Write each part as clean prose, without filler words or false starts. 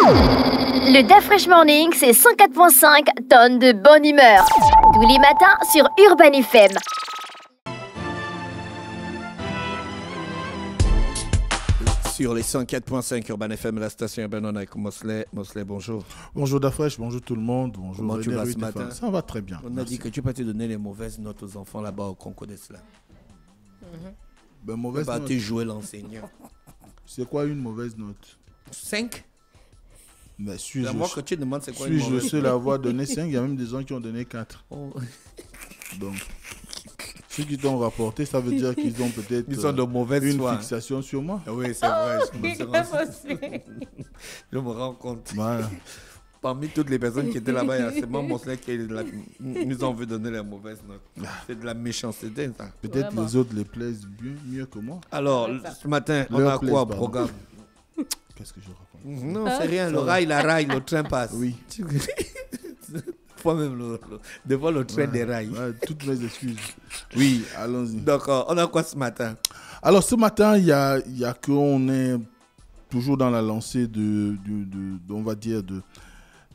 Le DAF Fresh Morning, c'est 104.5 tonnes de bonne humeur. Tous les matins sur Urban FM. Sur les 104.5 Urban FM, la station urbaine, on est avec Mosley. Mosley, bonjour. Bonjour Dafresh, bonjour tout le monde. Bonjour. Comment tu vas ce matin? Ça va très bien. On a dit que tu peux te donner les mauvaises notes aux enfants là-bas au concours de cela. Ben, mauvaise note. Tu jouer l'enseignant. C'est quoi une mauvaise note? 5. Mais moi que tu demandes c'est quoi une mauvaise note? Je suis le seul à avoir donné 5, il y a même des gens qui ont donné 4. Oh. Donc, ceux qui t'ont rapporté, ça veut dire qu'ils ont peut-être une fixation sur moi. Oui, c'est vrai. Je me rends compte. Voilà. Parmi toutes les personnes qui étaient là-bas, il y a seulement Mosley qui nous ont vu donner les mauvaises notes. C'est de la méchanceté, ça. Peut-être les autres les plaisent mieux que moi. Alors, ce matin, on a quoi au programme? Qu'est-ce que je raconte? Non, c'est rien. Le rail, le train passe. Oui. Moi-même, devant le train des rails. Toutes mes excuses. Oui, allons-y. D'accord. On a quoi ce matin? Alors, ce matin, il y a qu'on est toujours dans la lancée on va dire, de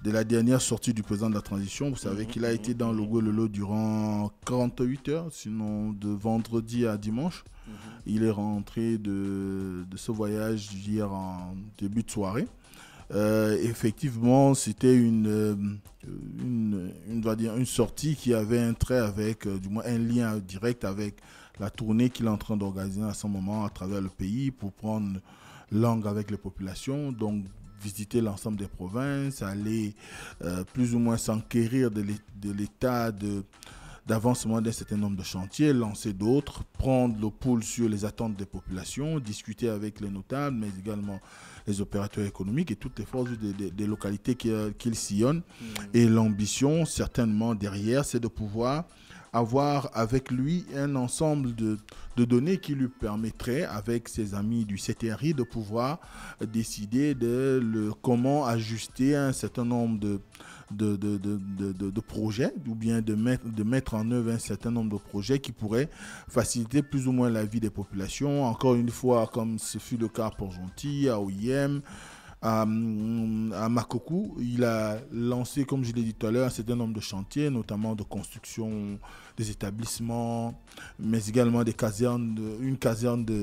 la dernière sortie du président de la transition. Vous savez qu'il a été dans le Gololo durant 48 heures, sinon de vendredi à dimanche. Il est rentré de ce voyage hier en début de soirée. Effectivement, c'était une sortie qui avait un trait avec, du moins un lien direct avec la tournée qu'il est en train d'organiser à ce moment à travers le pays pour prendre langue avec les populations, donc visiter l'ensemble des provinces, aller plus ou moins s'enquérir de l'état d'avancement d'un certain nombre de chantiers, lancer d'autres, prendre le pouls sur les attentes des populations, discuter avec les notables, mais également les opérateurs économiques et toutes les forces des localités qu'il sillonne. Et l'ambition, certainement derrière, c'est de pouvoir avoir avec lui un ensemble de données qui lui permettraient, avec ses amis du CTRI, de pouvoir décider de comment ajuster un certain nombre de projets, ou bien de mettre en œuvre un certain nombre de projets qui pourraient faciliter plus ou moins la vie des populations. Encore une fois, comme ce fut le cas à Port-Gentil, à OIM, à Makokou, il a lancé, comme je l'ai dit tout à l'heure, un certain nombre de chantiers, notamment de construction des établissements, mais également une caserne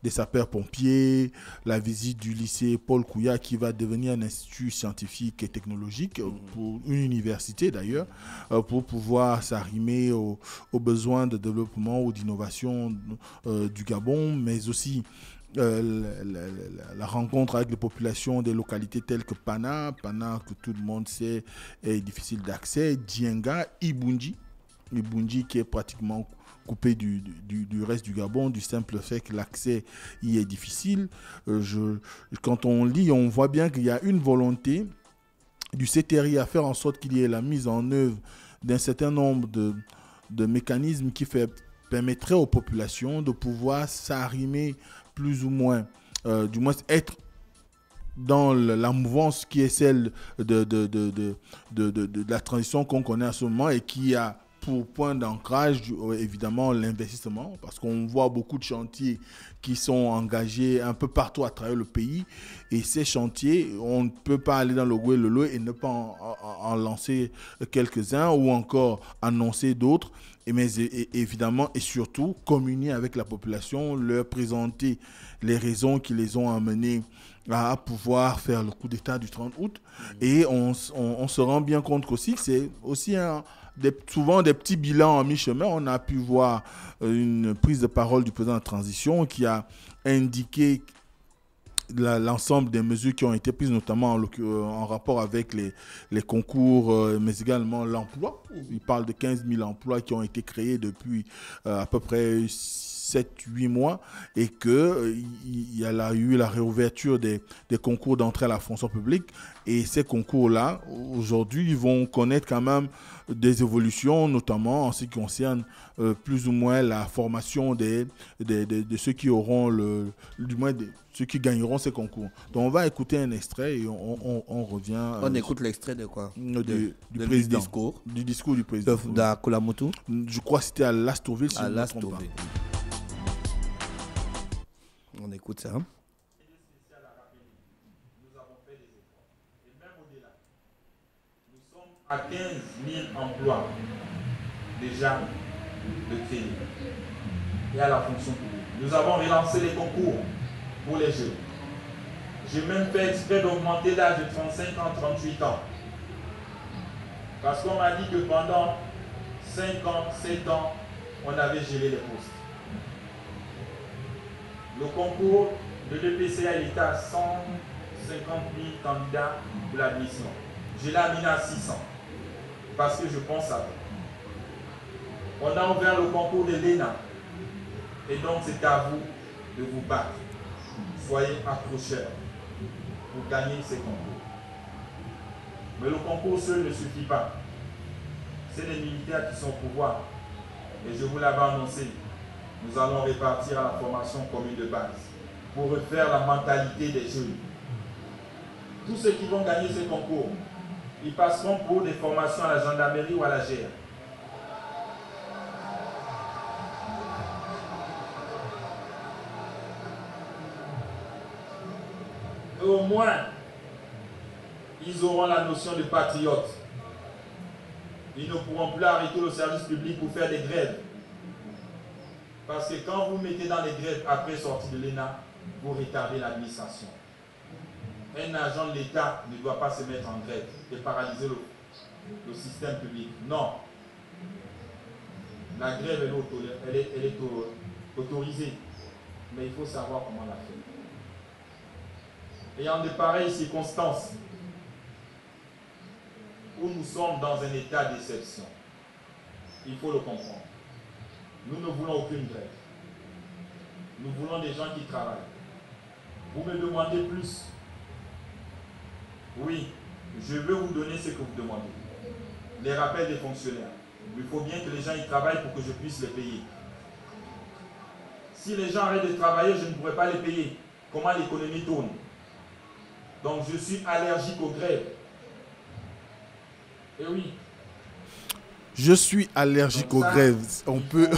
des sapeurs-pompiers, la visite du lycée Paul Kouya qui va devenir un institut scientifique et technologique, pour une université d'ailleurs, pour pouvoir s'arrimer aux besoins de développement ou d'innovation du Gabon, mais aussi la rencontre avec les populations des localités telles que Pana que tout le monde sait est difficile d'accès, Dienga, Ibunji qui est pratiquement coupé du reste du Gabon, du simple fait que l'accès y est difficile. Quand on lit, on voit bien qu'il y a une volonté du CTRI à faire en sorte qu'il y ait la mise en œuvre d'un certain nombre de mécanismes qui permettraient aux populations de pouvoir s'arrimer plus ou moins, du moins être dans la mouvance qui est celle de la transition qu'on connaît à ce moment et qui a pour point d'ancrage, évidemment, l'investissement, parce qu'on voit beaucoup de chantiers qui sont engagés un peu partout à travers le pays. Et ces chantiers, on ne peut pas aller dans le Gololo et ne pas en lancer quelques-uns ou encore annoncer d'autres. Mais évidemment et surtout, communier avec la population, leur présenter les raisons qui les ont amenés à pouvoir faire le coup d'État du 30 août. Et on se rend bien compte aussi que c'est aussi souvent des petits bilans en mi-chemin. On a pu voir une prise de parole du président de la transition qui a indiqué l'ensemble des mesures qui ont été prises, notamment en rapport avec les concours, mais également l'emploi. Il parle de 15 000 emplois qui ont été créés depuis à peu près 7-8 mois et qu'il y a eu la réouverture des concours d'entrée à la fonction publique. Et ces concours-là, aujourd'hui, ils vont connaître quand même des évolutions, notamment en ce qui concerne plus ou moins la formation de ceux qui auront du moins ceux qui gagneront ces concours. Donc on va écouter un extrait et on revient. On écoute l'extrait de quoi? Du président. Du discours du président. D'Akulamotu. Je crois que c'était à Lastourville. À Lastourville. On écoute ça. même au-delà. Nous sommes à 15 000 emplois déjà de créer et à la fonction publique. Nous avons relancé les concours pour les jeunes. J'ai même fait exprès d'augmenter l'âge de 35 ans à 38 ans. Parce qu'on m'a dit que pendant 5 ans, 7 ans, on avait gelé les postes. Le concours de l'EPCA était à 150 000 candidats pour l'admission. Je l'ai amené à 600 parce que je pense à vous. On a ouvert le concours de l'ENA et donc c'est à vous de vous battre. Soyez accrocheurs pour gagner ces concours. Mais le concours seul ne suffit pas. C'est les militaires qui sont au pouvoir. Et je vous l'avais annoncé, nous allons répartir à la formation commune de base pour refaire la mentalité des jeunes. Tous ceux qui vont gagner ce concours, ils passeront pour des formations à la gendarmerie ou à la GR. Et au moins, ils auront la notion de patriote. Ils ne pourront plus arrêter le service public pour faire des grèves. Parce que quand vous mettez dans les grèves après sortie de l'ENA, vous retardez l'administration. Un agent de l'État ne doit pas se mettre en grève et paralyser le système public. Non. La grève, elle est autorisée. Mais il faut savoir comment la faire. Et en de pareilles circonstances, où nous sommes dans un état d'exception, il faut le comprendre. Nous ne voulons aucune grève. Nous voulons des gens qui travaillent. Vous me demandez plus. Oui, je veux vous donner ce que vous demandez. Les rappels des fonctionnaires. Il faut bien que les gens y travaillent pour que je puisse les payer. Si les gens arrêtent de travailler, je ne pourrai pas les payer. Comment l'économie tourne? Donc je suis allergique aux grèves. Et oui. Je suis allergique aux grèves. On peut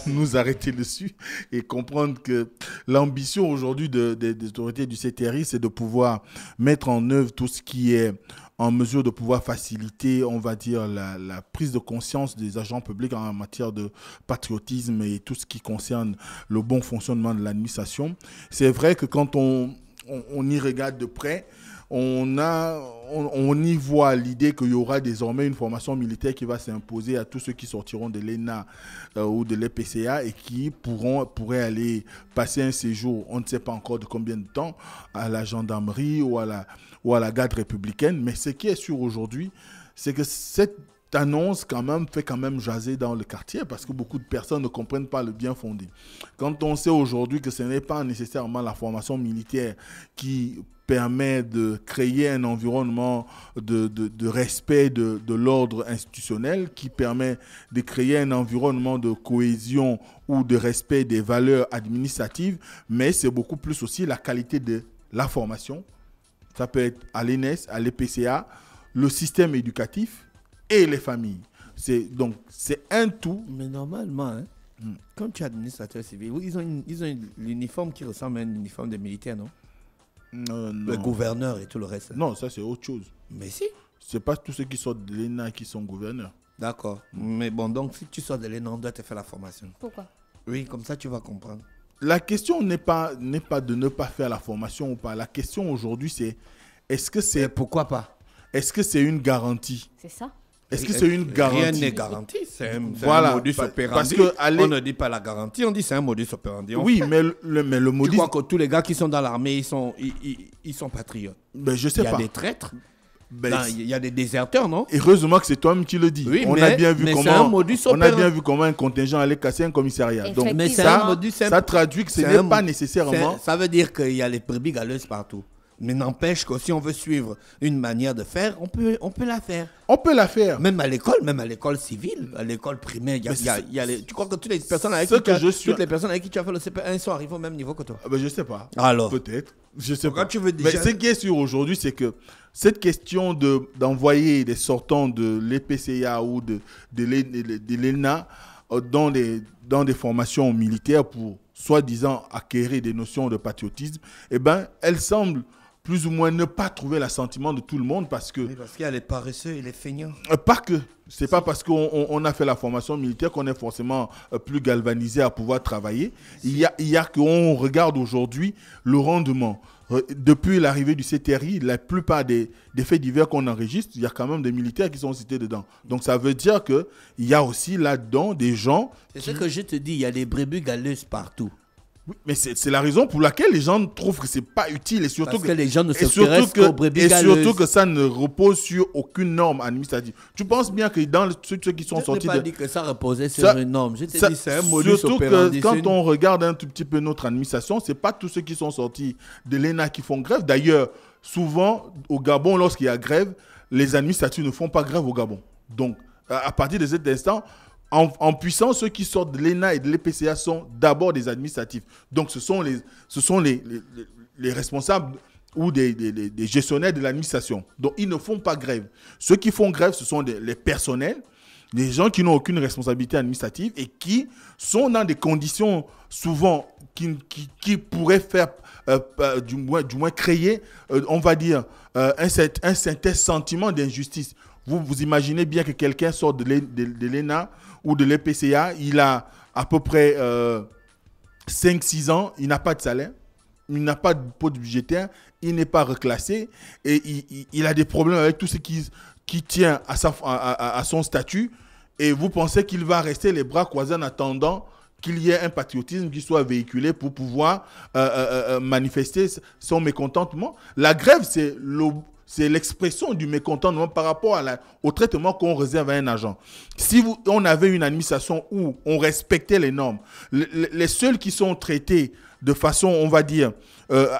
nous arrêter dessus et comprendre que l'ambition aujourd'hui des autorités du CTRI, c'est de pouvoir mettre en œuvre tout ce qui est en mesure de pouvoir faciliter, on va dire, la prise de conscience des agents publics en matière de patriotisme et tout ce qui concerne le bon fonctionnement de l'administration. C'est vrai que quand on y regarde de près, on y voit l'idée qu'il y aura désormais une formation militaire qui va s'imposer à tous ceux qui sortiront de l'ENA ou de l'EPCA et qui pourraient aller passer un séjour, on ne sait pas encore de combien de temps, à la gendarmerie ou à la garde républicaine. Mais ce qui est sûr aujourd'hui, c'est que cette annonce fait quand même jaser dans le quartier parce que beaucoup de personnes ne comprennent pas le bien fondé. Quand on sait aujourd'hui que ce n'est pas nécessairement la formation militaire qui permet de créer un environnement de respect de l'ordre institutionnel, qui permet de créer un environnement de cohésion ou de respect des valeurs administratives, mais c'est beaucoup plus aussi la qualité de la formation. Ça peut être à l'ENS, à l'EPCA, le système éducatif et les familles. Donc, c'est un tout. Mais normalement, quand tu es administrateur civil, ils ont l'uniforme qui ressemble à un uniforme des militaires, non? Non. Le gouverneur et tout le reste. Non, ça c'est autre chose. Mais si. C'est pas tous ceux qui sortent de l'ENA qui sont gouverneurs. D'accord. Mais bon, donc si tu sors de l'ENA, on doit te faire la formation. Pourquoi? Oui, comme ça tu vas comprendre. La question n'est pas de ne pas faire la formation ou pas. La question aujourd'hui c'est est-ce que c'est... Pourquoi pas? Est-ce que c'est une garantie? C'est ça. Est-ce que c'est une garantie? Rien n'est garanti, c'est un modus operandi. Parce que on ne dit pas la garantie, on dit c'est un modus operandi. Oui, mais le modus... Tu crois que tous les gars qui sont dans l'armée, ils sont patriotes? Ben, je sais pas. Il y a des traîtres, il y a des déserteurs, non? Heureusement que c'est toi-même qui le dis. Oui, on a bien vu comment un contingent allait casser un commissariat. Donc mais ça traduit que ce n'est pas nécessairement... Ça veut dire qu'il y a les brebis galeuses partout. Mais n'empêche que si on veut suivre une manière de faire, on peut la faire. On peut la faire. Même à l'école civile, à l'école primaire, tu crois que toutes les personnes avec qui tu as fait le CP1 sont arrivées au même niveau que toi? Ben, je ne sais pas. Alors peut-être. Je sais pas. Tu veux déjà... Mais ce qui est sûr aujourd'hui, c'est que cette question d'envoyer des sortants de l'EPCA ou de l'ENA dans des formations militaires pour soi-disant acquérir des notions de patriotisme, eh ben, elle semble plus ou moins ne pas trouver l'assentiment de tout le monde parce que... Oui, parce qu'il y a les paresseux et les feignants. Pas que. C'est pas parce qu'on a fait la formation militaire qu'on est forcément plus galvanisé à pouvoir travailler. Il y a qu'on regarde aujourd'hui le rendement. Depuis l'arrivée du CTRI, la plupart des faits divers qu'on enregistre, il y a quand même des militaires qui sont cités dedans. Donc ça veut dire qu'il y a aussi là-dedans des gens... C'est ce que je te dis, il y a des brebis galeuses partout. Oui, mais c'est la raison pour laquelle les gens trouvent que c'est pas utile et surtout parce que les gens ne s'intéressent qu'aux brebis galeuses. Et surtout que ça ne repose sur aucune norme administrative. Tu penses bien que dans ceux qui sont sortis... Je n'ai pas dit que ça reposait sur une norme. Je t'ai dit c'est un modus operandi. Surtout que quand on regarde un tout petit peu notre administration, c'est pas tous ceux qui sont sortis de l'ENA qui font grève. D'ailleurs, souvent au Gabon, lorsqu'il y a grève, les administratifs ne font pas grève au Gabon. Donc, à partir de cet instant... En puissance, ceux qui sortent de l'ENA et de l'EPCA sont d'abord des administratifs. Donc, ce sont les responsables ou des gestionnaires de l'administration. Donc, ils ne font pas grève. Ceux qui font grève, ce sont les personnels, des gens qui n'ont aucune responsabilité administrative et qui sont dans des conditions souvent qui pourraient faire, du moins créer, on va dire, un certain sentiment d'injustice. Vous imaginez bien que quelqu'un sort de l'ENA ou de l'EPCA, il a à peu près 5-6 ans, il n'a pas de salaire, il n'a pas de poste budgétaire, il n'est pas reclassé et il a des problèmes avec tout ce qui tient à son statut. Et vous pensez qu'il va rester les bras croisés en attendant qu'il y ait un patriotisme qui soit véhiculé pour pouvoir manifester son mécontentement. La grève, c'est l'expression du mécontentement par rapport au traitement qu'on réserve à un agent. Si on avait une administration où on respectait les normes, les seuls qui sont traités de façon, on va dire,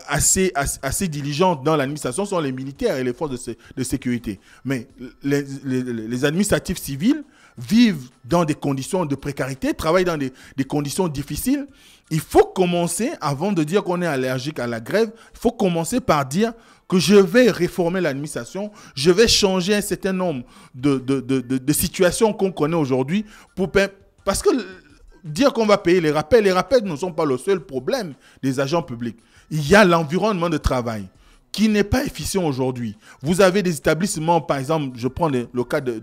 assez diligente dans l'administration sont les militaires et les forces de sécurité. Mais les administratifs civils vivent dans des conditions de précarité, travaillent dans des conditions difficiles. Il faut commencer, avant de dire qu'on est allergique à la grève, il faut commencer par dire que je vais réformer l'administration, je vais changer un certain nombre de situations qu'on connaît aujourd'hui. Parce que dire qu'on va payer les rappels ne sont pas le seul problème des agents publics. Il y a l'environnement de travail qui n'est pas efficient aujourd'hui. Vous avez des établissements, par exemple, je prends le cas de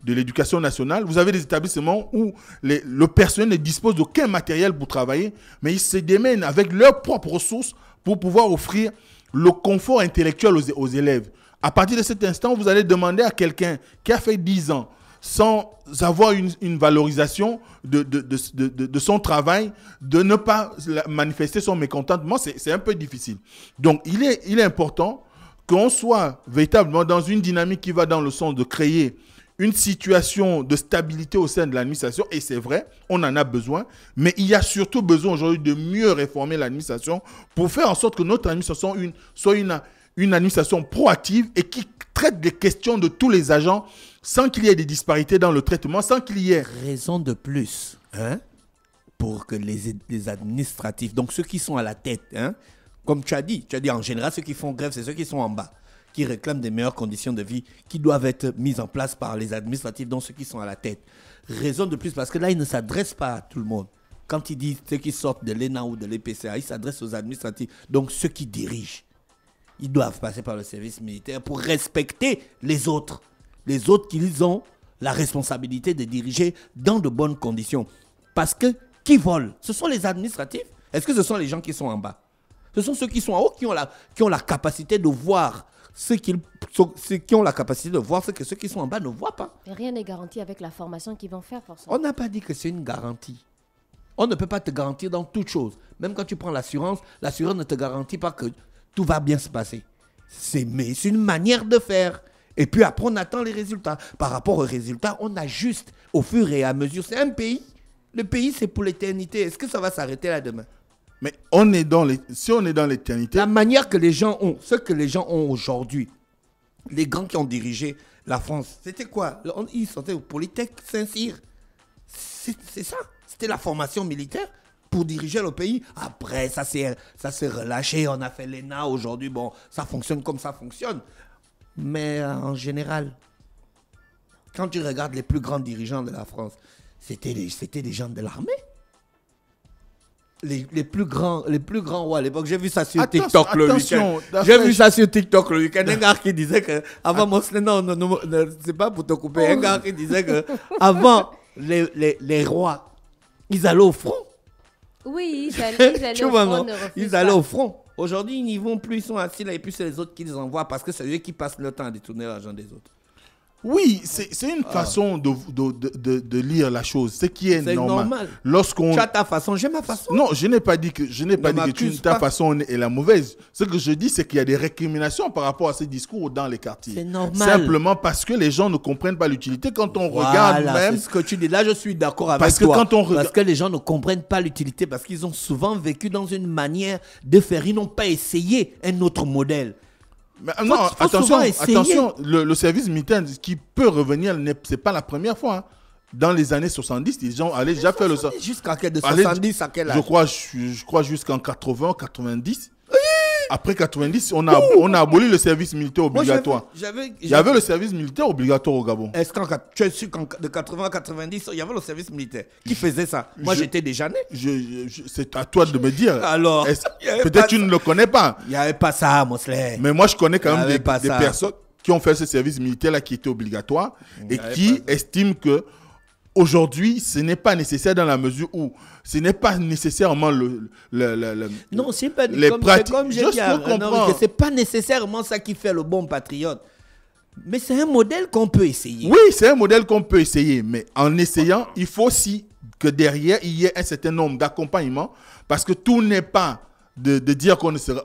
l'éducation nationale, vous avez des établissements où le personnel ne dispose d'aucun matériel pour travailler, mais ils se démènent avec leurs propres ressources pour pouvoir offrir le confort intellectuel aux élèves. À partir de cet instant, vous allez demander à quelqu'un qui a fait 10 ans sans avoir une valorisation de son travail, de ne pas manifester son mécontentement, c'est un peu difficile. Donc, il est important qu'on soit véritablement dans une dynamique qui va dans le sens de créer une situation de stabilité au sein de l'administration, et c'est vrai, on en a besoin, mais il y a surtout besoin aujourd'hui de mieux réformer l'administration pour faire en sorte que notre administration soit une administration proactive et qui traite des questions de tous les agents sans qu'il y ait des disparités dans le traitement, sans qu'il y ait... Raison de plus, pour que les administratifs, donc ceux qui sont à la tête, comme tu as dit en général, ceux qui font grève, c'est ceux qui sont en bas, qui réclament des meilleures conditions de vie, qui doivent être mises en place par les administratifs, donc ceux qui sont à la tête. Raison de plus, parce que là, ils ne s'adressent pas à tout le monde. Quand ils disent ceux qui sortent de l'ENA ou de l'EPCA, ils s'adressent aux administratifs, donc ceux qui dirigent. Ils doivent passer par le service militaire pour respecter les autres. Les autres qu'ils ont la responsabilité de diriger dans de bonnes conditions. Parce que qui vole? Ce sont les administratifs? Est-ce que ce sont les gens qui sont en bas? Ce sont ceux qui sont en haut qui ont la capacité de voir ceux qui ont la capacité de voir ce que ceux qui sont en bas ne voient pas. Et rien n'est garanti avec la formation qu'ils vont faire, forcément. On n'a pas dit que c'est une garantie. On ne peut pas te garantir dans toute chose. Même quand tu prends l'assurance ne te garantit pas que tout va bien se passer. Mais c'est une manière de faire. Et puis après, on attend les résultats. Par rapport aux résultats, on ajuste au fur et à mesure. C'est un pays. Le pays, c'est pour l'éternité. Est-ce que ça va s'arrêter là demain? Mais si on est dans l'éternité... La manière que les gens ont, ce que les gens ont aujourd'hui, les grands qui ont dirigé la France, c'était quoi? Ils sortaient au Polytech Saint-Cyr. C'est ça. C'était la formation militaire pour diriger le pays. Après, ça s'est relâché. On a fait l'ENA aujourd'hui. Bon, ça fonctionne comme ça fonctionne. Mais en général, quand tu regardes les plus grands dirigeants de la France, c'était des gens de l'armée. les plus grands rois à l'époque. J'ai vu ça sur Attention, TikTok le attention, week-end. d'après- J'ai vu ça sur TikTok le week-end. Un gars qui disait que avant Mosley, non, c'est pas pour te couper. Un gars qui disait que avant les rois, ils allaient au front. Oui, ils allaient Tu au vois, front, non? ne refuse Ils pas. allaient au front. Aujourd'hui, ils n'y vont plus, ils sont assis là et puis c'est les autres qui les envoient parce que c'est eux qui passent le temps à détourner l'argent des autres. Oui, c'est une façon de lire la chose, ce qui est C'est normal. Lorsqu'on... Tu as ta façon, j'ai ma façon. Non, je n'ai pas dit que m'accuse ta pas. façon est la mauvaise. Ce que je dis, c'est qu'il y a des récriminations par rapport à ces discours dans les quartiers. C'est normal. Simplement parce que les gens ne comprennent pas l'utilité. Quand on regarde Voilà, même... c'est ce que tu dis. Là, je suis d'accord avec Parce que toi. quand on regarde- Parce que les gens ne comprennent pas l'utilité, parce qu'ils ont souvent vécu dans une manière de faire. Ils n'ont pas essayé un autre modèle. Mais, non, faut souvent essayer. attention, le service militaire qui peut revenir, c'est pas la première fois. Hein. Dans les années 70, les gens allaient déjà faire le... Jusqu'à quel de Allez, 70 à quel âge? je crois jusqu'en 80, 90. Après 90, on a aboli le service militaire obligatoire. Il y avait le service militaire obligatoire au Gabon. Est-ce que tu es sûr qu'en de 80 à 90, il y avait le service militaire qui faisait ça? Moi, j'étais déjà né. C'est à toi de me dire. Alors, peut-être tu ne le connais pas. Il n'y avait pas ça, Mosley. Mais moi, je connais quand Il y même avait des pas ça. personnes qui ont fait ce service militaire-là qui était obligatoire et avait qui pas estiment que aujourd'hui, ce n'est pas nécessaire dans la mesure où ce n'est pas nécessairement Non, c'est pas les comme, pratiques. c'est comme j'ai Je dit à peux Renan, comprendre. que c'est pas nécessairement ça qui fait le bon patriote. Mais c'est un modèle qu'on peut essayer. Oui, c'est un modèle qu'on peut essayer, mais en essayant, il faut aussi que derrière, il y ait un certain nombre d'accompagnements, parce que tout n'est pas de dire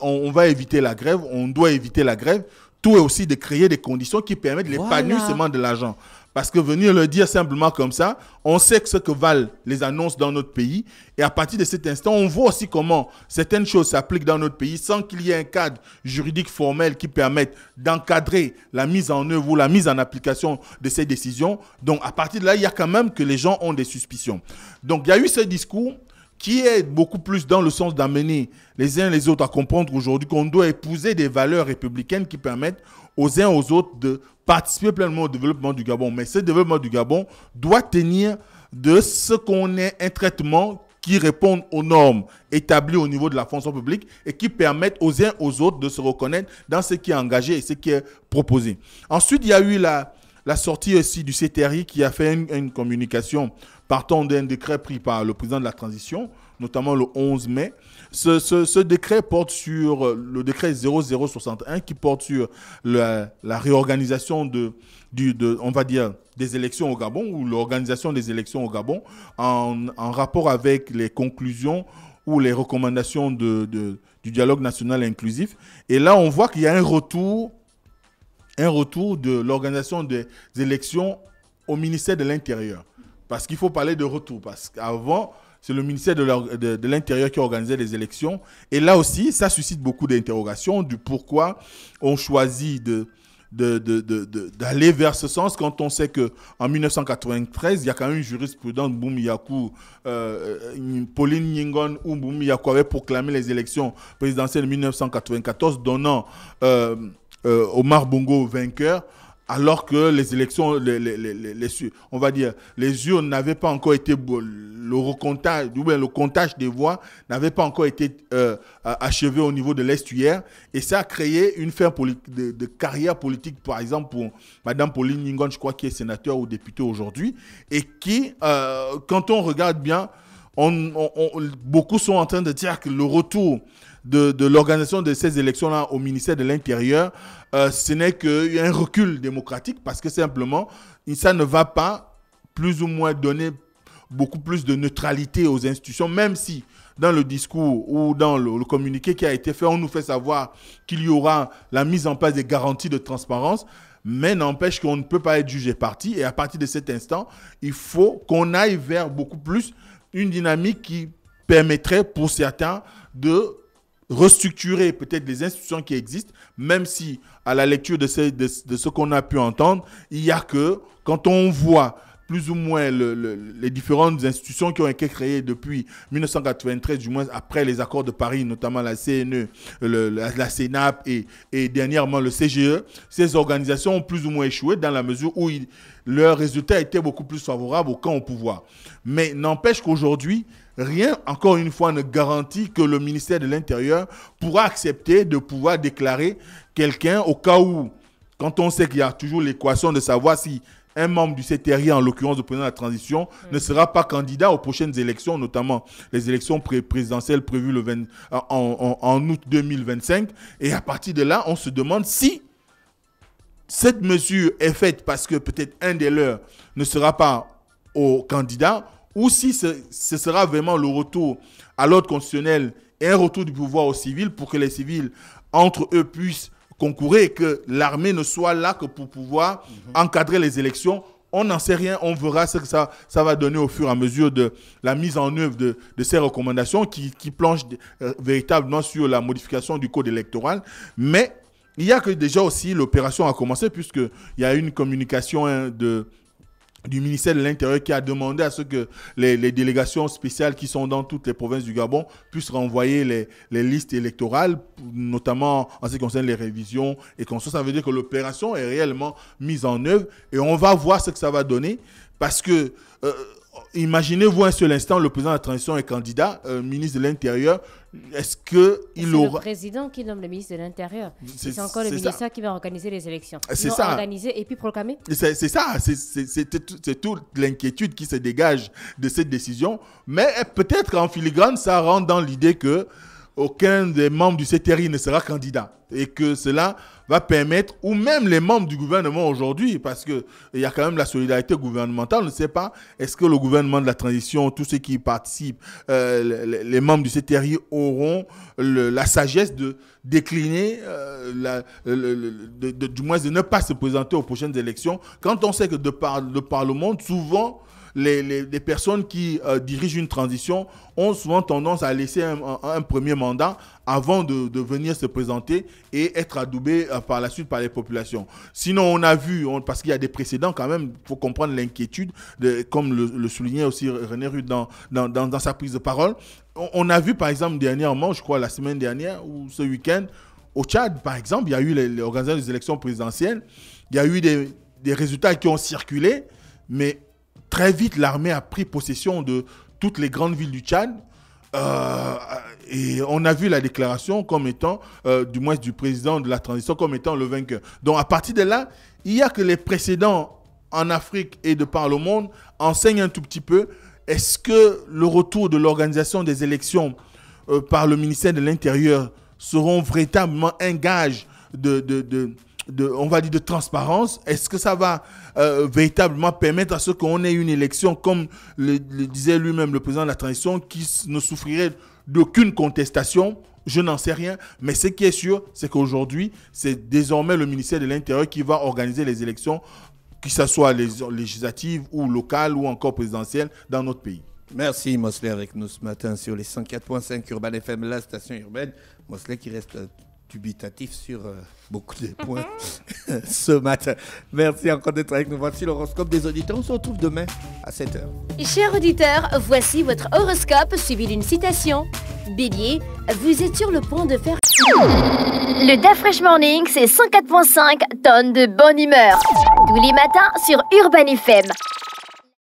on va éviter la grève, on doit éviter la grève. Tout est aussi de créer des conditions qui permettent l'épanouissement de l'argent. Parce que venir le dire simplement comme ça, on sait ce que valent les annonces dans notre pays. Et à partir de cet instant, on voit aussi comment certaines choses s'appliquent dans notre pays sans qu'il y ait un cadre juridique formel qui permette d'encadrer la mise en œuvre ou la mise en application de ces décisions. Donc, à partir de là, il y a quand même que les gens ont des suspicions. Donc, il y a eu ce discours qui est beaucoup plus dans le sens d'amener les uns les autres à comprendre aujourd'hui qu'on doit épouser des valeurs républicaines qui permettent aux uns aux autres de participer pleinement au développement du Gabon. Mais ce développement du Gabon doit tenir de ce qu'on ait un traitement qui réponde aux normes établies au niveau de la fonction publique et qui permettent aux uns aux autres de se reconnaître dans ce qui est engagé et ce qui est proposé. Ensuite, il y a eu la sortie aussi du CTRI qui a fait une communication partant d'un décret pris par le président de la transition, notamment le 11 mai. Ce décret porte sur le décret 0061 qui porte sur la réorganisation on va dire, des élections au Gabon ou l'organisation des élections au Gabon en rapport avec les conclusions ou les recommandations du dialogue national inclusif. Et là, on voit qu'il y a un retour de l'organisation des élections au ministère de l'Intérieur. Parce qu'il faut parler de retour. Parce qu'avant, c'est le ministère de l'Intérieur qui organisait les élections. Et là aussi, ça suscite beaucoup d'interrogations du pourquoi on choisit d'aller vers ce sens quand on sait qu'en 1993, il y a quand même une jurisprudence, Boum Yakou, Pauline Nyingon ou Boum Yakou avait proclamé les élections présidentielles de 1994, donnant Omar Bongo vainqueur. Alors que les élections, on va dire, les urnes n'avaient pas encore été, le comptage des voix n'avait pas encore été achevé au niveau de l'Estuaire. Et ça a créé une fin de carrière politique, par exemple, pour Mme Pauline Nyingon, je crois, qui est sénateur ou député aujourd'hui, et qui, quand on regarde bien, beaucoup sont en train de dire que le retour de l'organisation de ces élections-là au ministère de l'Intérieur, ce n'est qu'un recul démocratique parce que simplement, ça ne va pas plus ou moins donner beaucoup plus de neutralité aux institutions, même si dans le discours ou dans le communiqué qui a été fait, on nous fait savoir qu'il y aura la mise en place des garanties de transparence, mais n'empêche qu'on ne peut pas être jugé parti. Et à partir de cet instant, il faut qu'on aille vers beaucoup plus une dynamique qui permettrait pour certains de restructurer peut-être les institutions qui existent, même si à la lecture de ce qu'on a pu entendre, il y a que quand on voit plus ou moins les différentes institutions qui ont été créées depuis 1993, du moins après les accords de Paris, notamment la CNE, la CENAP et dernièrement le CGE, ces organisations ont plus ou moins échoué dans la mesure où leurs résultats étaient beaucoup plus favorables au camp au pouvoir. Mais n'empêche qu'aujourd'hui, rien, encore une fois, ne garantit que le ministère de l'Intérieur pourra accepter de pouvoir déclarer quelqu'un au cas où, quand on sait qu'il y a toujours l'équation de savoir si un membre du CTRI, en l'occurrence le président de la transition, ne sera pas candidat aux prochaines élections, notamment les élections présidentielles prévues en août 2025. Et à partir de là, on se demande si cette mesure est faite parce que peut-être un des leurs ne sera pas au candidat, ou si ce sera vraiment le retour à l'ordre constitutionnel et un retour du pouvoir aux civils pour que les civils, entre eux, puissent concourir et que l'armée ne soit là que pour pouvoir encadrer les élections. On n'en sait rien, on verra ce que ça va donner au fur et à mesure de la mise en œuvre de ces recommandations qui planchent véritablement sur la modification du code électoral. Mais il y a que déjà aussi l'opération a commencé puisqu'il y a une communication du ministère de l'Intérieur qui a demandé à ce que les délégations spéciales qui sont dans toutes les provinces du Gabon puissent renvoyer les listes électorales, notamment en ce qui concerne les révisions et comme ça veut dire que l'opération est réellement mise en œuvre et on va voir ce que ça va donner parce que imaginez-vous un seul instant, le président de la transition est candidat, ministre de l'Intérieur. Est-ce qu'il aura... C'est le président qui nomme le ministre de l'Intérieur. C'est encore le ministère qui va organiser les élections. C'est ça. Organiser et puis proclamer. C'est ça. C'est toute l'inquiétude qui se dégage de cette décision. Mais peut-être qu'en filigrane, ça rentre dans l'idée que aucun des membres du CTRI ne sera candidat. Et que cela va permettre, ou même les membres du gouvernement aujourd'hui, parce qu'il y a quand même la solidarité gouvernementale, on ne sait pas, est-ce que le gouvernement de la transition, tous ceux qui y participent, les membres du CTRI auront la sagesse de décliner, du moins de ne pas se présenter aux prochaines élections, quand on sait que de par le monde, souvent, les personnes qui dirigent une transition ont souvent tendance à laisser un premier mandat avant de venir se présenter et être adoubés par la suite par les populations. Sinon, on a vu, parce qu'il y a des précédents quand même, il faut comprendre l'inquiétude, comme le soulignait aussi René Rude dans sa prise de parole. On a vu par exemple dernièrement, je crois la semaine dernière ou ce week-end, au Tchad par exemple, il y a eu l'organisation des élections présidentielles, il y a eu des résultats qui ont circulé, mais très vite, l'armée a pris possession de toutes les grandes villes du Tchad et on a vu la déclaration comme étant, du moins du président de la transition, comme étant le vainqueur. Donc à partir de là, il y a que les précédents en Afrique et de par le monde enseignent un tout petit peu. Est-ce que le retour de l'organisation des élections par le ministère de l'Intérieur seront véritablement un gage on va dire de transparence? Est-ce que ça va véritablement permettre à ce qu'on ait une élection, comme le disait lui-même le président de la transition, qui ne souffrirait d'aucune contestation? Je n'en sais rien, mais ce qui est sûr, c'est qu'aujourd'hui, c'est désormais le ministère de l'Intérieur qui va organiser les élections, que ce soit les législatives ou locales ou encore présidentielles dans notre pays. Merci Mosley avec nous ce matin sur les 104.5 Urban FM, la station urbaine. Mosley qui reste dubitatif sur beaucoup de points ce matin. Merci encore d'être avec nous. Voici l'horoscope des auditeurs. On se retrouve demain à 7h. Chers auditeurs, voici votre horoscope suivi d'une citation. Bélier, vous êtes sur le point de faire... Le DAF Fresh Morning, c'est 104.5 tonnes de bonne humeur. Tous les matins sur Urban FM.